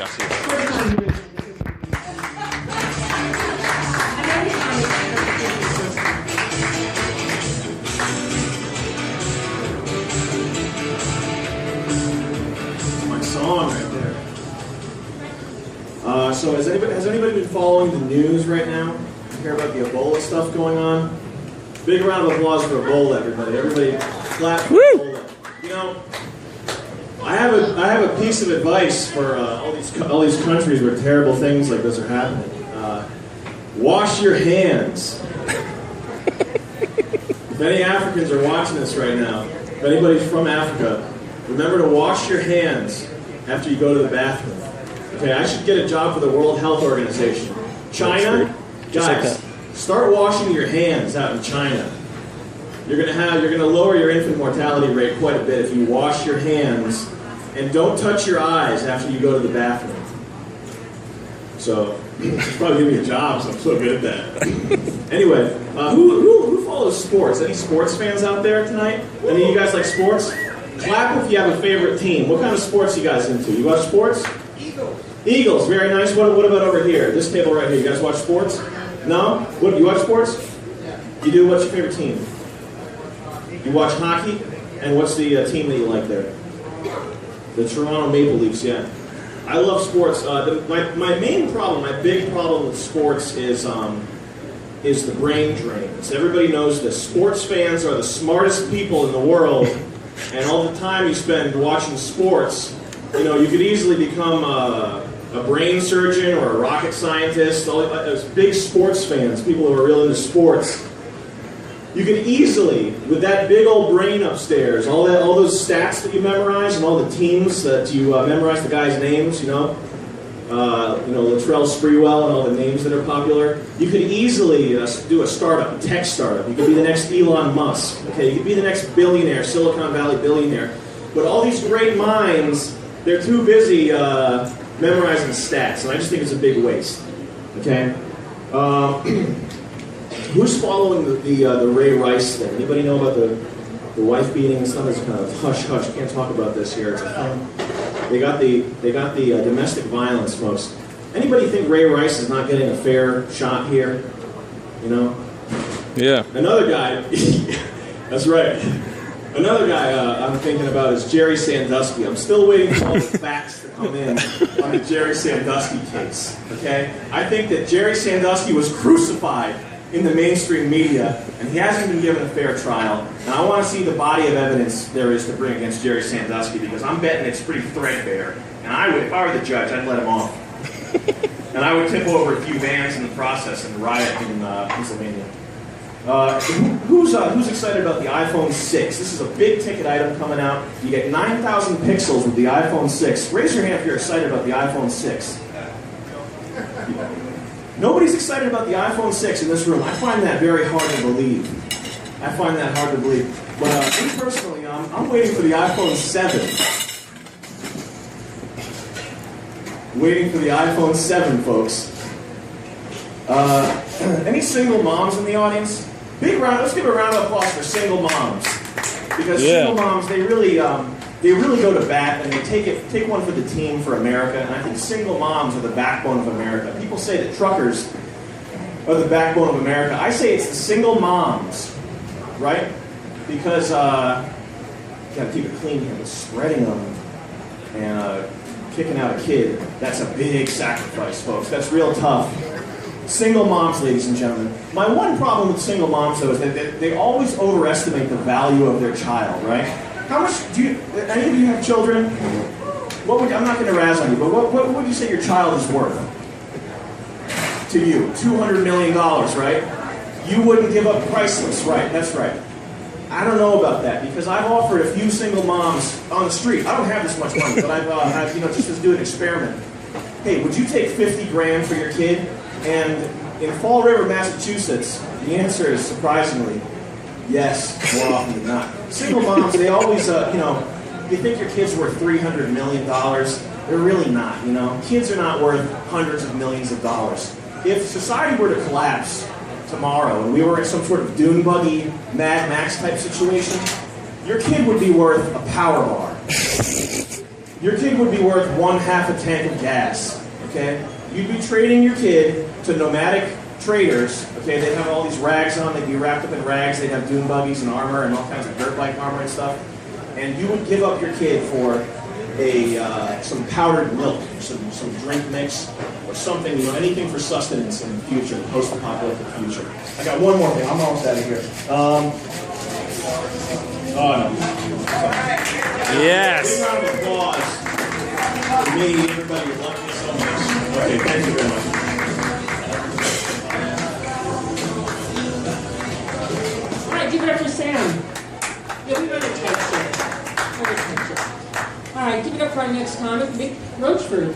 gracias. Song right there. So has anybody been following the news right now? You hear about the Ebola stuff going on? Big round of applause for Ebola, everybody. Everybody clap for Ebola. You know, I have a piece of advice for all these countries where terrible things like this are happening. Wash your hands. If any Africans are watching this right now, if anybody's from Africa, remember to wash your hands after you go to the bathroom. Okay, I should get a job for the World Health Organization. China, guys, start washing your hands out in China. You're gonna lower your infant mortality rate quite a bit if you wash your hands and don't touch your eyes after you go to the bathroom. So, probably give me a job, so I'm so good at that. Anyway, who follows sports? Any sports fans out there tonight? Any of you guys like sports? Clap if you have a favorite team. What kind of sports you guys into? You watch sports? Eagles. Eagles, very nice. What about over here? This table right here. You guys watch sports? No? What, you watch sports? Yeah. You do? What's your favorite team? You watch hockey? And what's the team that you like there? The Toronto Maple Leafs, yeah. I love sports. My main problem, my big problem with sports is the brain drain. So everybody knows this. Sports fans are the smartest people in the world. And all the time you spend watching sports, you know, you could easily become a brain surgeon or a rocket scientist. Those big sports fans, people who are real into sports, you could easily, with that big old brain upstairs, all those stats that you memorize and all the teams that you memorize the guys' names, you know, Latrell Sprewell and all the names that are popular. You could easily do a startup, a tech startup. You could be the next Elon Musk. Okay, you could be the next billionaire, Silicon Valley billionaire. But all these great minds, they're too busy memorizing stats, and I just think it's a big waste. Okay, who's following the Ray Rice thing? Anybody know about the wife beating and stuff? It's kind of hush hush. Can't talk about this here. It's a thing. They got the domestic violence, folks. Anybody think Ray Rice is not getting a fair shot here? You know? Yeah. Another guy, that's right. Another guy I'm thinking about is Jerry Sandusky. I'm still waiting for all the facts to come in on the Jerry Sandusky case, okay? I think that Jerry Sandusky was crucified in the mainstream media, and he hasn't been given a fair trial. And I want to see the body of evidence there is to bring against Jerry Sandusky, because I'm betting it's pretty threadbare. And if I were the judge, I'd let him off. And I would tip over a few vans in the process and riot in Pennsylvania. Who's excited about the iPhone 6? This is a big ticket item coming out. You get 9,000 pixels with the iPhone 6. Raise your hand if you're excited about the iPhone 6. Nobody's excited about the iPhone 6 in this room. I find that very hard to believe. But me personally, I'm waiting for the iPhone 7. Waiting for the iPhone 7, folks. Any single moms in the audience? Let's give a round of applause for single moms. Because single moms, they really go to bat, and they take one for the team for America. And I think single moms are the backbone of America. People say that truckers are the backbone of America. I say it's the single moms, right? Because you gotta keep it clean here, but spreading them and kicking out a kid, that's a big sacrifice, folks. That's real tough. Single moms, ladies and gentlemen. My one problem with single moms, though, is that they always overestimate the value of their child, right? How much any of you have children? I'm not going to razz on you, but what would you say your child is worth to you? $200 million, right? You wouldn't give up priceless, right? That's right. I don't know about that, because I've offered a few single moms on the street. I don't have this much money, but I've just to do an experiment. Hey, would you take 50 grand for your kid? And in Fall River, Massachusetts, the answer is surprisingly yes, more often than not. Single moms, they always, you think your kid's worth $300 million. They're really not, you know. Kids are not worth hundreds of millions of dollars. If society were to collapse tomorrow and we were in some sort of dune buggy, Mad Max type situation, your kid would be worth a power bar. your kid would be worth 1/2 a tank of gas, okay? You'd be trading your kid to nomadic traders, okay? They'd have all these rags on, they'd be wrapped up in rags, they'd have dune buggies and armor and all kinds of dirt bike armor and stuff. And you would give up your kid for some powdered milk, some drink mix, or something, you know, anything for sustenance in the future, the post-apocalyptic future. I got one more thing, I'm almost out of here. Oh no. Yes. Big round of applause for me, everybody who loved me so much. Okay, thank you very much. All right, give it up for Sam. Yeah, we better touch it. All right, give it up for our next comic, Rochefort.